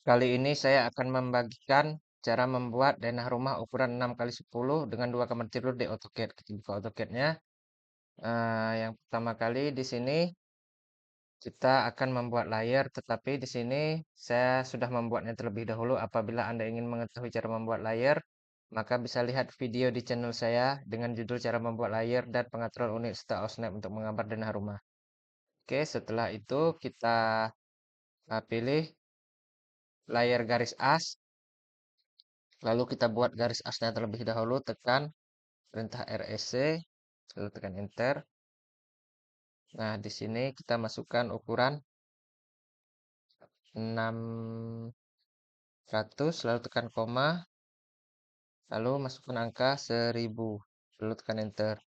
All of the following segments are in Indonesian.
Kali ini saya akan membagikan cara membuat denah rumah ukuran 6 kali 10 dengan 2 kamar tidur di AutoCAD. Kita buka AutoCAD-nya. Yang pertama kali di sini kita akan membuat layer, tetapi di sini saya sudah membuatnya terlebih dahulu. Apabila Anda ingin mengetahui cara membuat layer, maka bisa lihat video di channel saya dengan judul cara membuat layer dan pengaturan unit serta Osnap untuk menggambar denah rumah. Oke, setelah itu kita pilih layer garis as. Lalu kita buat garis asnya terlebih dahulu, tekan perintah REC, lalu tekan enter. Nah, di sini kita masukkan ukuran 600, lalu tekan koma, lalu masukkan angka 1000, lalu tekan enter.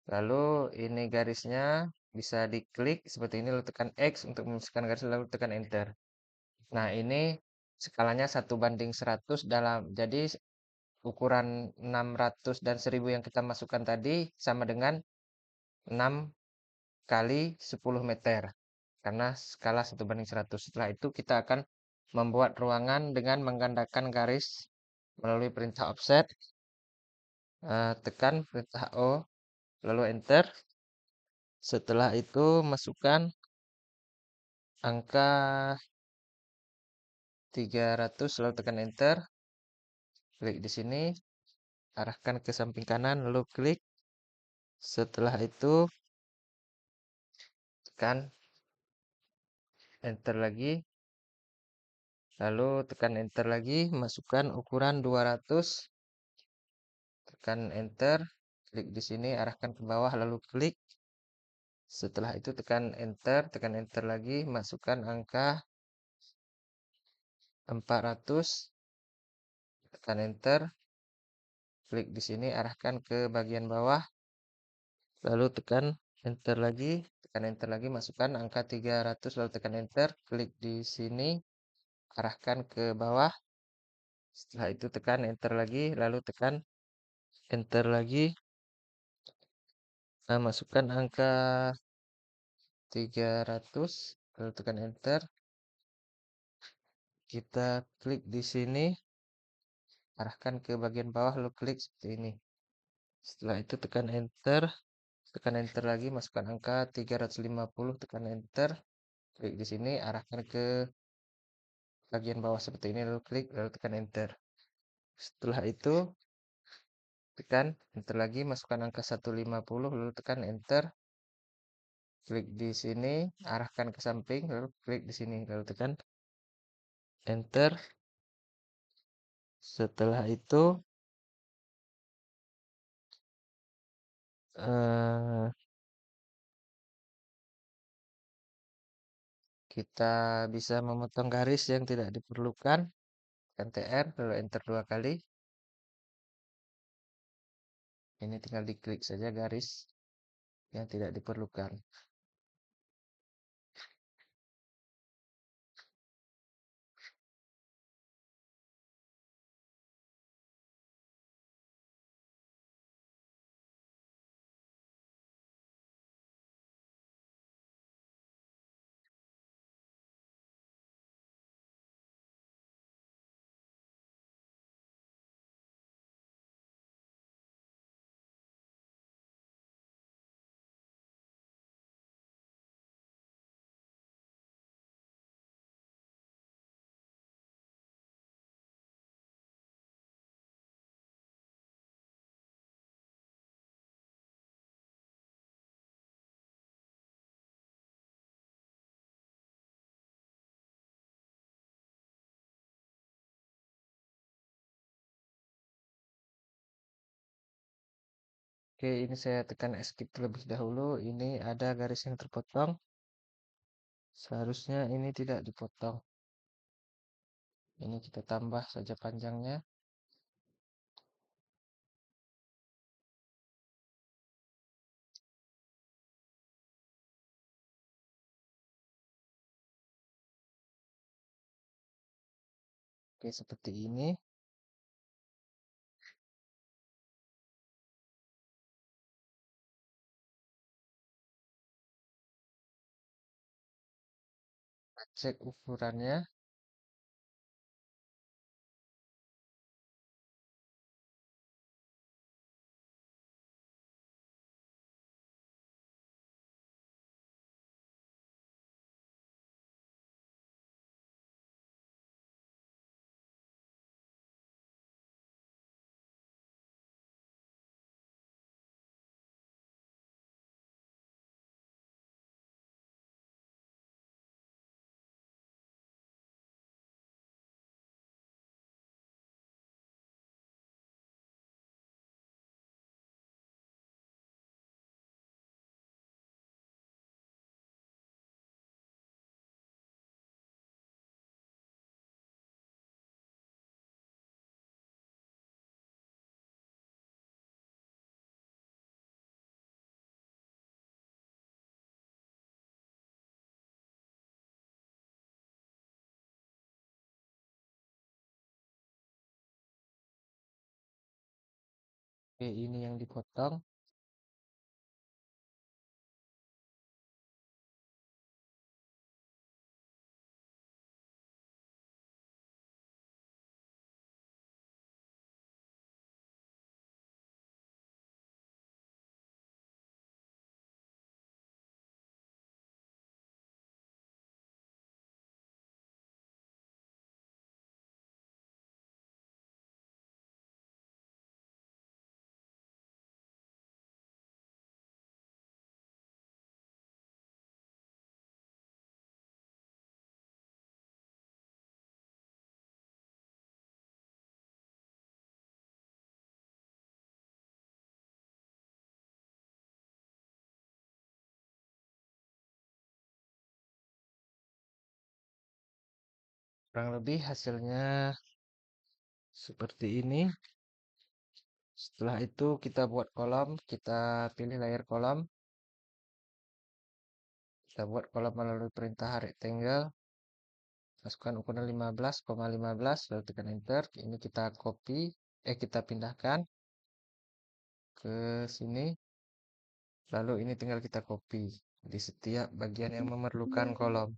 Lalu ini garisnya bisa diklik seperti ini, lalu tekan X untuk memasukkan garis, lalu tekan enter. Nah, ini skalanya 1:100 jadi ukuran 600 dan 1000 yang kita masukkan tadi sama dengan 6 kali 10 meter. Karena skala 1:100. Setelah itu kita akan membuat ruangan dengan menggandakan garis melalui perintah offset. Tekan perintah O, lalu enter. Setelah itu masukkan angka 300, lalu tekan enter. Klik di sini, arahkan ke samping kanan, lalu klik. Setelah itu tekan enter lagi, lalu tekan enter lagi, masukkan ukuran 200, tekan enter, klik di sini, arahkan ke bawah, lalu klik. Setelah itu tekan enter lagi, masukkan angka 400, tekan enter, klik di sini, arahkan ke bagian bawah, lalu tekan enter lagi, masukkan angka 300, lalu tekan enter, klik di sini, arahkan ke bawah. Setelah itu tekan enter lagi, lalu tekan enter lagi. Nah, masukkan angka 300, lalu tekan enter. Kita klik di sini, arahkan ke bagian bawah, lalu klik seperti ini. Setelah itu tekan enter lagi, masukkan angka 350, tekan enter. Klik di sini, arahkan ke bagian bawah seperti ini, lalu klik, lalu tekan enter. Setelah itu tekan enter lagi, masukkan angka 150, lalu tekan enter. Klik di sini, arahkan ke samping, lalu klik di sini, lalu tekan enter. Setelah itu eh, kita bisa memotong garis yang tidak diperlukan. Tekan TR, lalu enter 2 kali. Ini tinggal diklik saja garis yang tidak diperlukan. Oke, ini saya tekan escape terlebih dahulu. Ini ada garis yang terpotong. Seharusnya ini tidak dipotong. Ini kita tambah saja panjangnya. Oke, seperti ini. Cek ukurannya. Oke, ini yang dipotong. Kurang lebih hasilnya seperti ini. Setelah itu kita buat kolam, kita pilih layer kolam. Kita buat kolam melalui perintah rectangle. Masukkan ukuran 15,15, lalu tekan enter. Ini kita copy, kita pindahkan ke sini. Lalu ini tinggal kita copy di setiap bagian yang memerlukan kolom.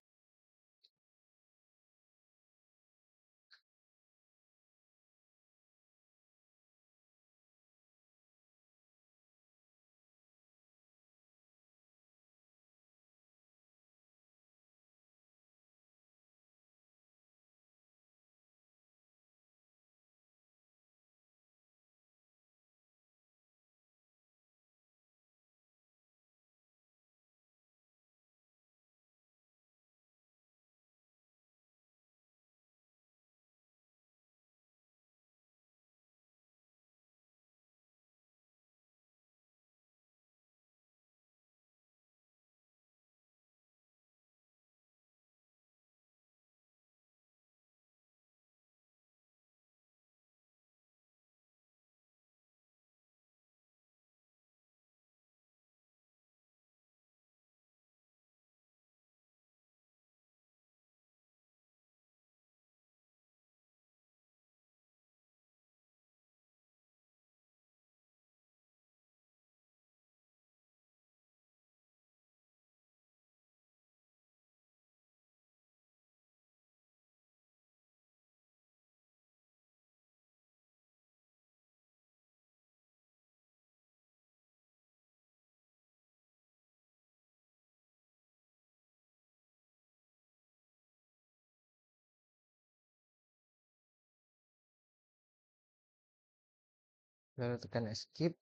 Lalu tekan escape.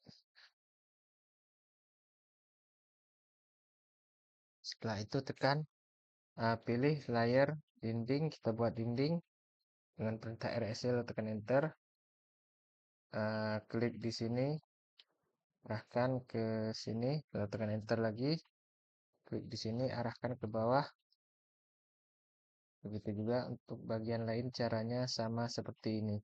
Setelah itu tekan pilih layer dinding, kita buat dinding dengan perintah RSL, tekan enter. Klik di sini, arahkan ke sini, lalu tekan enter lagi. Klik di sini, arahkan ke bawah. Begitu juga untuk bagian lain, caranya sama seperti ini.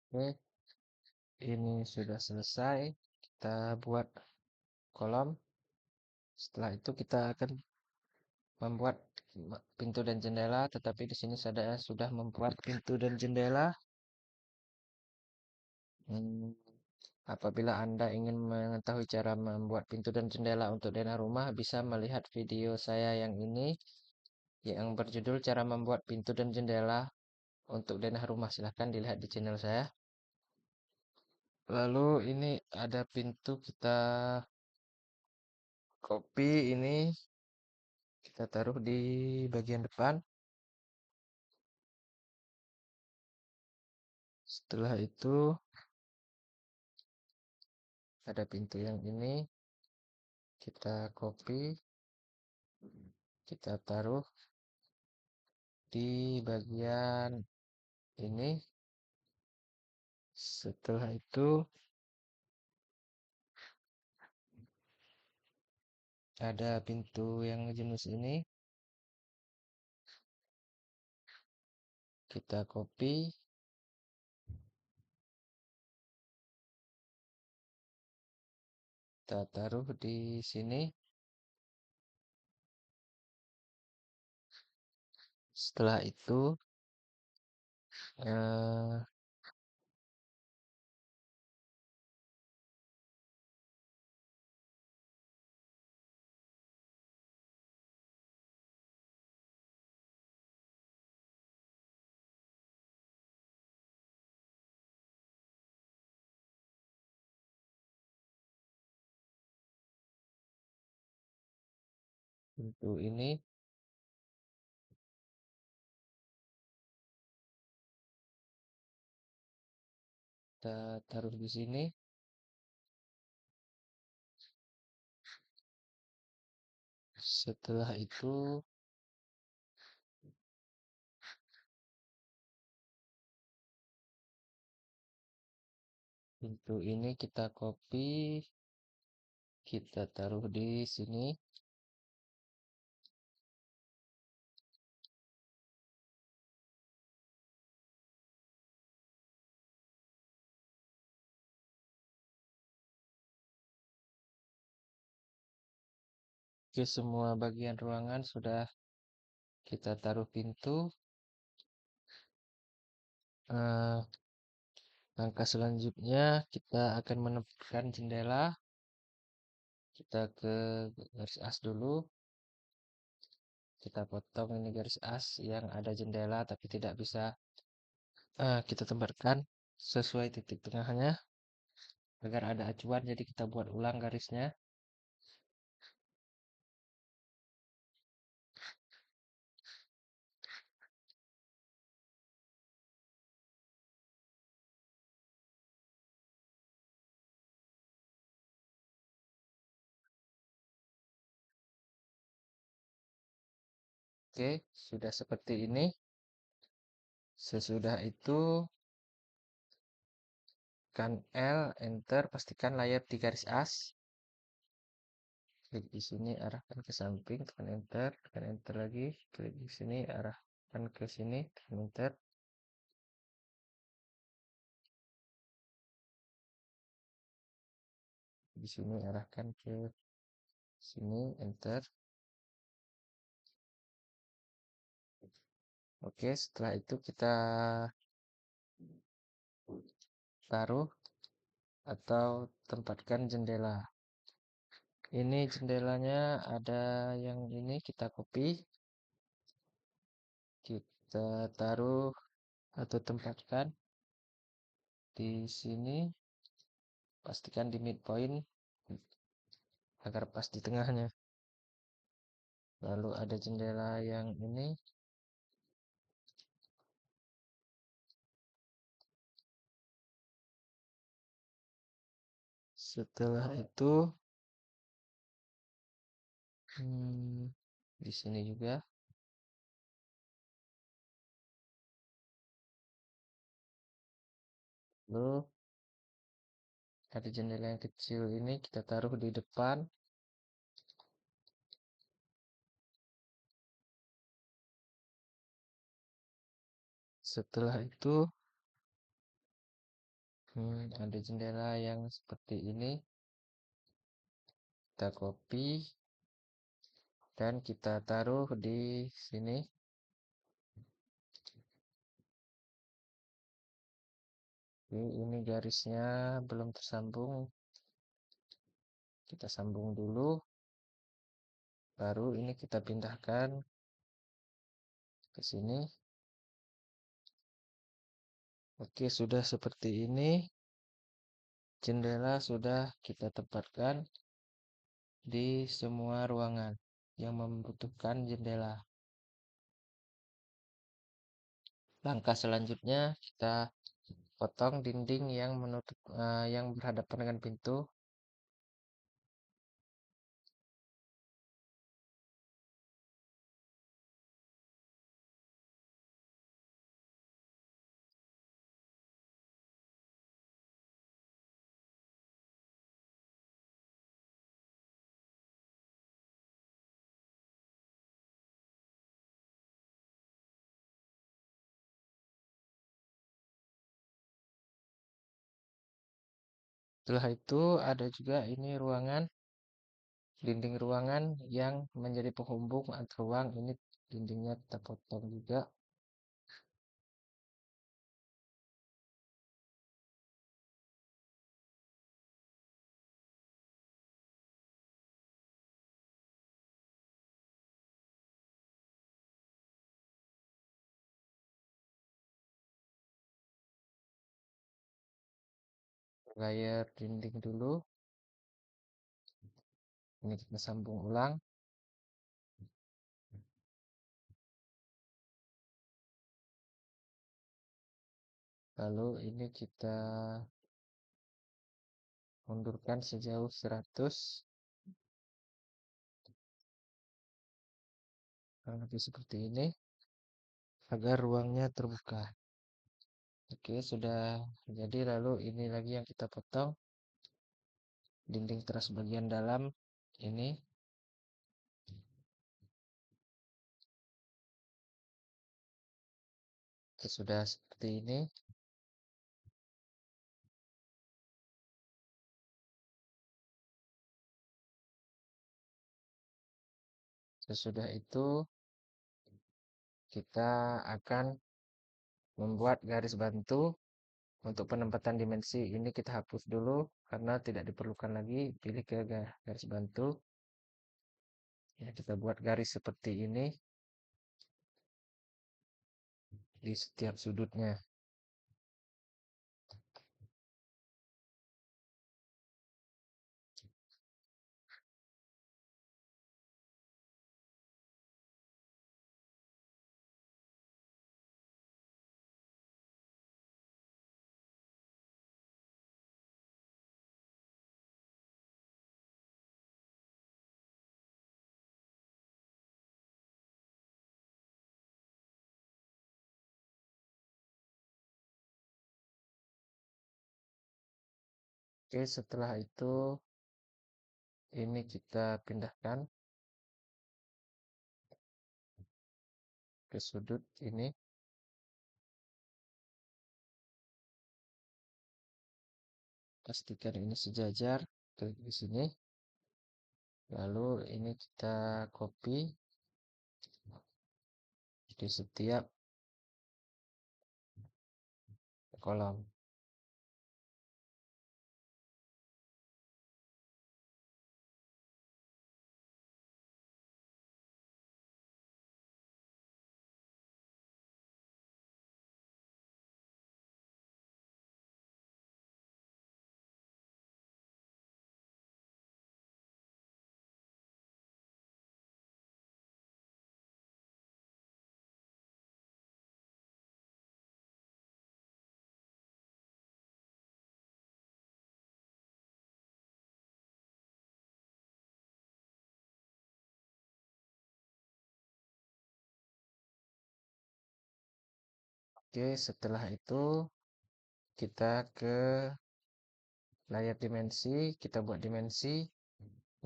Oke, ini sudah selesai. Kita buat kolom. Setelah itu kita akan membuat pintu dan jendela, tetapi di sini saya sudah membuat pintu dan jendela. Hmm, Apabila Anda ingin mengetahui cara membuat pintu dan jendela untuk denah rumah, bisa melihat video saya yang ini, yang berjudul cara membuat pintu dan jendela untuk denah rumah. Silahkan dilihat di channel saya. Lalu ini ada pintu, kita copy ini, kita taruh di bagian depan. Setelah itu ada pintu yang ini, kita copy, kita taruh di bagian ini. Setelah itu ada pintu yang jenis ini, kita copy, kita taruh di sini. Setelah itu eh, pintu ini kita taruh di sini. Setelah itu pintu ini kita copy, kita taruh di sini. Oke, semua bagian ruangan sudah kita taruh pintu. Eh, Langkah selanjutnya kita akan menempatkan jendela. Kita ke garis as dulu. Kita potong ini garis as yang ada jendela tapi tidak bisa kita tempatkan sesuai titik tengahnya agar ada acuan. Jadi kita buat ulang garisnya. Oke, sudah seperti ini. Sesudah itu tekan L, enter, pastikan layar di garis as. Klik di sini, arahkan ke samping, tekan enter lagi. Klik di sini, arahkan ke sini, tekan enter. Di sini arahkan ke sini, enter. Oke, setelah itu kita taruh atau tempatkan jendela. Ini jendelanya ada yang ini, kita copy, kita taruh atau tempatkan di sini, pastikan di midpoint agar pas di tengahnya. Lalu ada jendela yang ini, setelah itu di sini juga lalu ada jendela yang kecil ini, kita taruh di depan. Setelah itu Ada jendela yang seperti ini. Kita copy dan kita taruh di sini. Oke, ini garisnya belum tersambung. Kita sambung dulu. Baru ini kita pindahkan ke sini. Oke, sudah seperti ini. Jendela sudah kita tempatkan di semua ruangan yang membutuhkan jendela. Langkah selanjutnya kita potong dinding yang yang berhadapan dengan pintu. Setelah itu ada juga ini ruangan, dinding ruangan yang menjadi penghubung antar ruang. Ini dindingnya kita potong juga. Layer dinding dulu. Ini kita sambung ulang. Lalu ini kita mundurkan sejauh 100. Lebih seperti ini agar ruangnya terbuka. Oke, sudah jadi. Lalu ini lagi yang kita potong, dinding teras bagian dalam ini. Sudah seperti ini. Sesudah itu kita akan membuat garis bantu untuk penempatan dimensi. Ini kita hapus dulu karena tidak diperlukan lagi. Pilih ke garis bantu. Ya, kita buat garis seperti ini di setiap sudutnya. Oke, setelah itu ini kita pindahkan ke sudut ini. Pastikan ini sejajar ke sini. Lalu ini kita copy di setiap kolom. Oke, setelah itu kita ke layar dimensi, kita buat dimensi.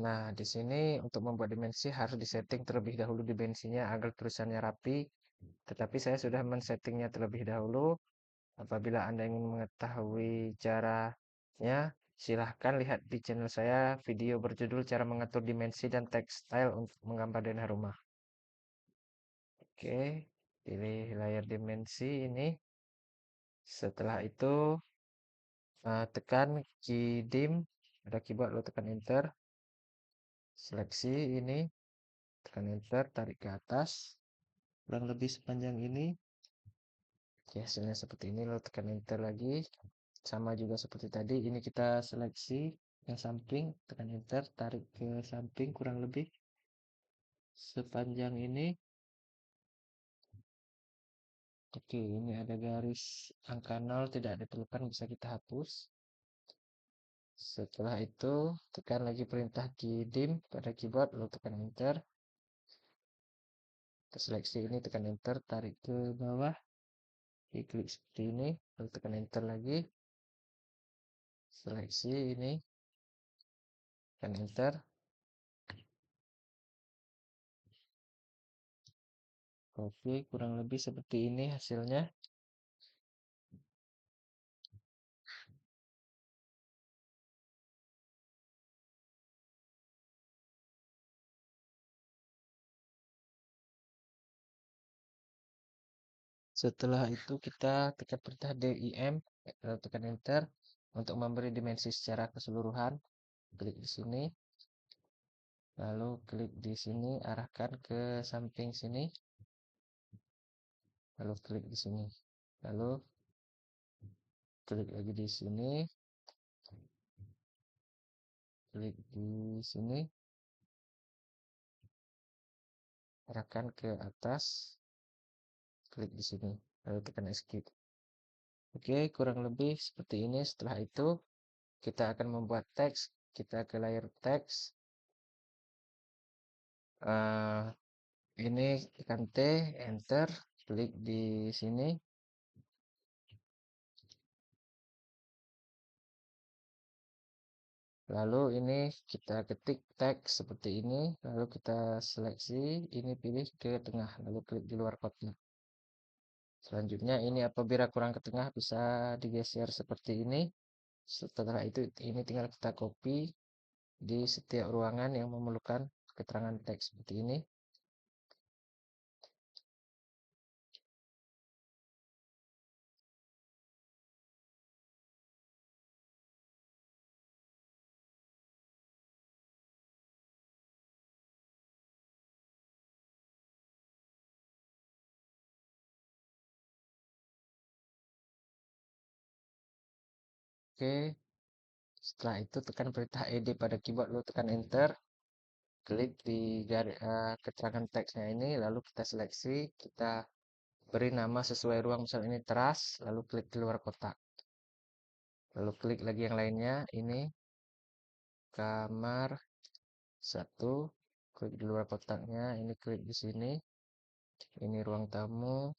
Nah, di sini untuk membuat dimensi harus disetting terlebih dahulu dimensinya agar tulisannya rapi. Tetapi saya sudah men-settingnya terlebih dahulu. Apabila Anda ingin mengetahui caranya, silahkan lihat di channel saya video berjudul cara mengatur dimensi dan text style untuk menggambar denah rumah. Oke, pilih layar dimensi ini. Setelah itu tekan key dim pada keyboard, lalu tekan enter. Seleksi ini, tekan enter, tarik ke atas kurang lebih sepanjang ini. Oke, hasilnya seperti ini, lalu tekan enter lagi. Sama juga seperti tadi, ini kita seleksi yang samping, tekan enter, tarik ke samping kurang lebih sepanjang ini. Oke, ini ada garis angka 0 tidak diperlukan, bisa kita hapus. Setelah itu, tekan lagi perintah key dim pada keyboard, lalu tekan enter. Kita seleksi ini, tekan enter, tarik ke bawah, klik seperti ini, lalu tekan enter lagi. Seleksi ini, tekan enter. Oke, kurang lebih seperti ini hasilnya. Setelah itu kita tekan perintah DIM, lalu tekan enter untuk memberi dimensi secara keseluruhan. Klik di sini, lalu klik di sini, arahkan ke samping sini, lalu klik di sini, lalu klik lagi di sini, klik di sini, arahkan ke atas, klik di sini, lalu tekan escape. Oke, kurang lebih seperti ini. Setelah itu kita akan membuat teks. Kita ke layar teks. Ini tekan T, enter, klik di sini. Lalu ini kita ketik teks seperti ini. Lalu kita seleksi, ini pilih ke tengah, lalu klik di luar kotak. Selanjutnya ini apabila kurang ke tengah bisa digeser seperti ini. Setelah itu ini tinggal kita copy di setiap ruangan yang memerlukan keterangan teks seperti ini. Oke, setelah itu tekan perintah ED pada keyboard, lalu tekan enter. Klik di keterangan teksnya ini, lalu kita seleksi, kita beri nama sesuai ruang, misal ini teras, lalu klik di luar kotak. Lalu klik lagi yang lainnya, ini kamar 1, klik di luar kotaknya, ini klik di sini, ini ruang tamu,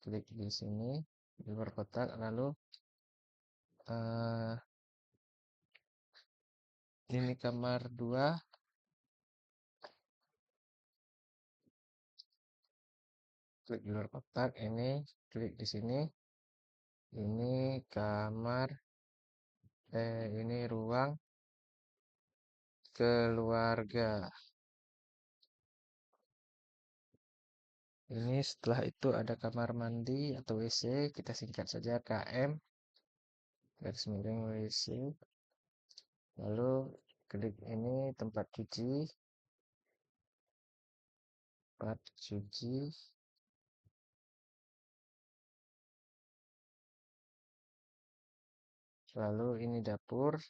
klik di sini, di luar kotak, lalu eh, ini kamar 2, klik di luar kotak, ini klik di sini, ini kamar, ini ruang keluarga. Ini setelah itu ada kamar mandi atau WC, kita singkat saja KM, garis miring WC. Lalu klik ini tempat cuci, tempat cuci. Lalu ini dapur.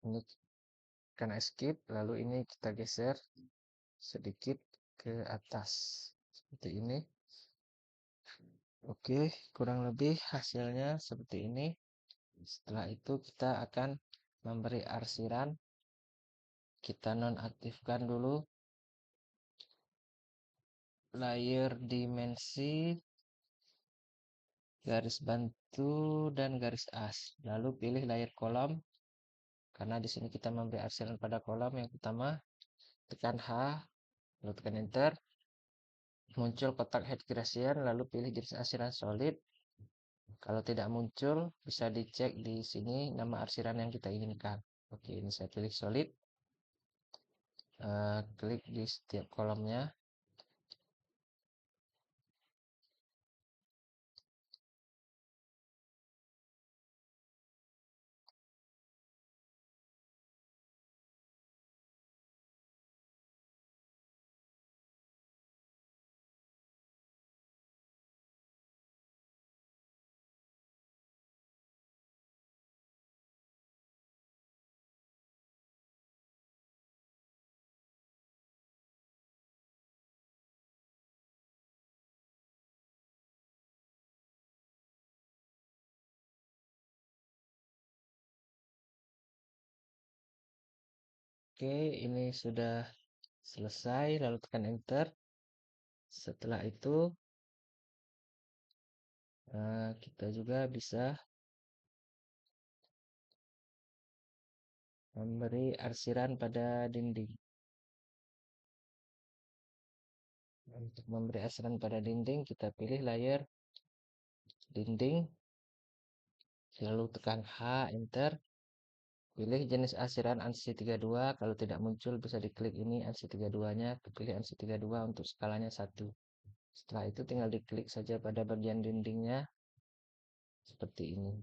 Ini kan escape, lalu ini kita geser sedikit ke atas seperti ini. Oke, kurang lebih hasilnya seperti ini. Setelah itu kita akan memberi arsiran. Kita nonaktifkan dulu layer dimensi, garis bantu, dan garis as. Lalu pilih layer kolom. Karena di sini kita memberi arsiran pada kolom yang pertama, tekan H, lalu tekan enter. Muncul kotak head Gradient, lalu pilih jenis arsiran solid. Kalau tidak muncul, bisa dicek di sini nama arsiran yang kita inginkan. Oke, ini saya pilih solid. Klik di setiap kolomnya. Oke, ini sudah selesai, lalu tekan enter. Setelah itu, kita juga bisa memberi arsiran pada dinding. Untuk memberi arsiran pada dinding, kita pilih layer dinding, lalu tekan H, enter. Pilih jenis arsiran ANSI 32. Kalau tidak muncul, bisa diklik ini ANSI 32-nya. Pilih ANSI 32 untuk skalanya 1. Setelah itu tinggal diklik saja pada bagian dindingnya seperti ini.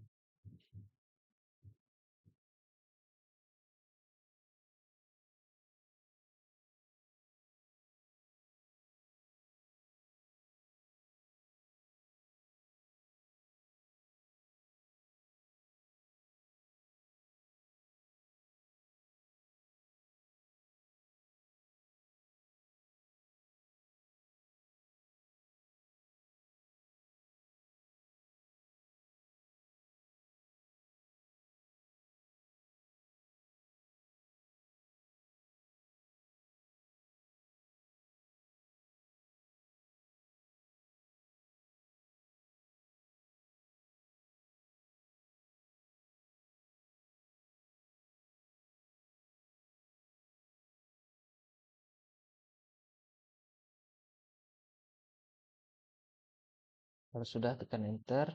Kalau sudah, tekan enter.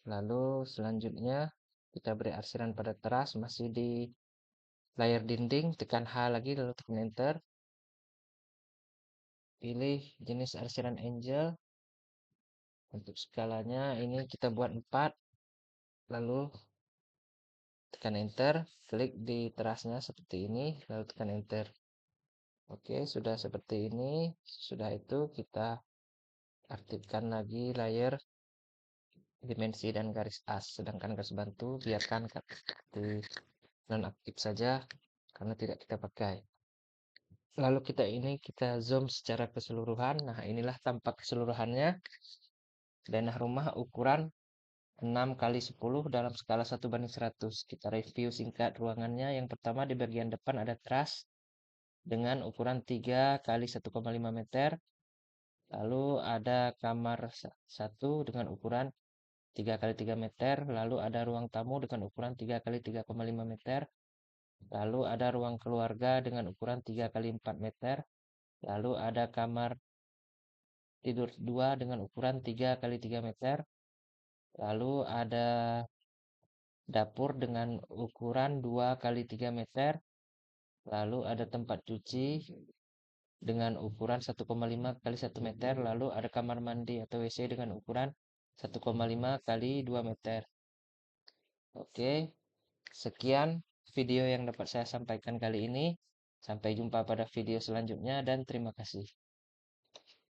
Lalu selanjutnya kita beri arsiran pada teras, masih di layar dinding, tekan H lagi, lalu tekan enter. Pilih jenis arsiran angel. Untuk skalanya ini kita buat 4. Lalu tekan enter, klik di terasnya seperti ini, lalu tekan enter. Oke, sudah seperti ini. Sudah itu kita aktifkan lagi layer dimensi dan garis as, sedangkan garis bantu biarkan di nonaktif saja karena tidak kita pakai. Lalu kita zoom secara keseluruhan. Nah, inilah tampak keseluruhannya. Denah rumah ukuran 6x10 dalam skala 1:100. Kita review singkat ruangannya. Yang pertama, di bagian depan ada teras dengan ukuran 3x1,5 meter. Lalu ada kamar 1 dengan ukuran 3x3 meter. Lalu ada ruang tamu dengan ukuran 3x3,5 meter. Lalu ada ruang keluarga dengan ukuran 3x4 meter. Lalu ada kamar tidur 2 dengan ukuran 3x3 meter. Lalu ada dapur dengan ukuran 2x3 meter. Lalu ada tempat cuci dengan ukuran 1,5 x 1 meter. Lalu ada kamar mandi atau WC dengan ukuran 1,5 x 2 meter. Oke, sekian video yang dapat saya sampaikan kali ini. Sampai jumpa pada video selanjutnya dan terima kasih.